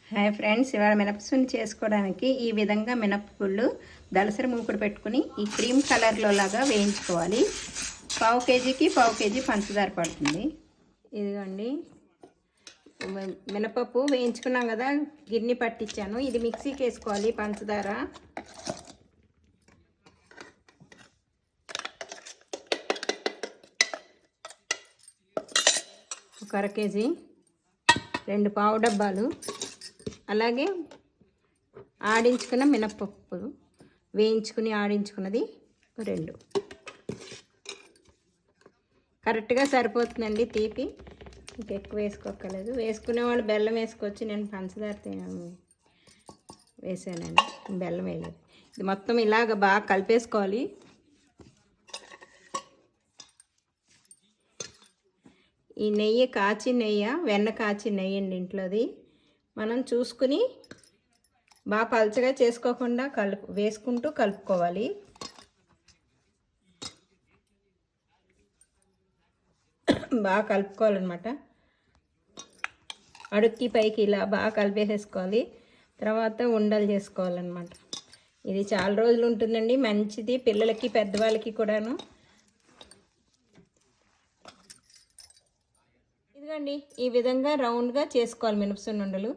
Hi friends, ఇవాళ మినపసుని చేసుకోవడానికి ఈ విధంగా మినపగుళ్ళు దలసరి మూకుడు పెట్టుకుని ఈ క్రీమ్ కలర్లో లాగా వేయించుకోవాలి. పావు కేజీకి పావు కేజీ పంచదార పడుతుంది. ఇదిగోండి, మినపప్పు వేయించుకున్నాం కదా, గిన్నె పట్టించాను. ఇది మిక్సీకి వేసుకోవాలి. పంచదార ఒక అర కేజీ, 2 పావు డబ్బాలు, అలాగే ఆడించుకున్న మినపప్పు వేయించుకుని ఆడించుకున్నది 2. కరెక్ట్గా సరిపోతుందండి తీపి, ఇంకెక్కువ వేసుకోక్కర్లేదు. వేసుకునే వాళ్ళు బెల్లం వేసుకోవచ్చు. నేను పంచదార వేసానండి, బెల్లం వేయలేదు. ఇది మొత్తం ఇలాగ బాగా కలిపేసుకోవాలి. ఈ నెయ్యి కాచి నెయ్యి, వెన్న కాచి నెయ్యి అండి ఇంట్లోది. మనం చూసుకుని బాగా పలచగా చేసుకోకుండా వేసుకుంటూ కలుపుకోవాలి. బాగా కలుపుకోవాలన్నమాట. అడుక్కి పైకి ఇలా బాగా కలిపేసేసుకోవాలి. తర్వాత ఉండలు చేసుకోవాలన్నమాట. ఇది చాలా రోజులు ఉంటుందండి, మంచిది పిల్లలకి పెద్దవాళ్ళకి కూడాను. ఇదిగోండి, ఈ విధంగా రౌండ్గా చేసుకోవాలి మినపసున్నుండలు. ఉండలు.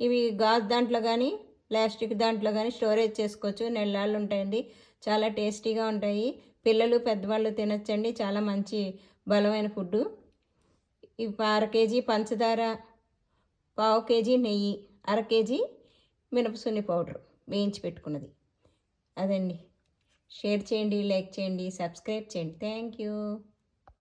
ఇవి గాజు దాంట్లో కానీ ప్లాస్టిక్ దాంట్లో కానీ స్టోరేజ్ చేసుకోవచ్చు. నెలలు ఉంటాయండి, చాలా టేస్టీగా ఉంటాయి. పిల్లలు పెద్దవాళ్ళు తినచ్చండి, చాలా మంచి బలమైన ఫుడ్డు. ఇవి అర కేజీ పంచదార, పావు కేజీ నెయ్యి, అర కేజీ మినపసున్ని పౌడర్ వేయించి పెట్టుకున్నది. అదండి. షేర్ చేయండి, లైక్ చేయండి, సబ్స్క్రైబ్ చేయండి. Thank you.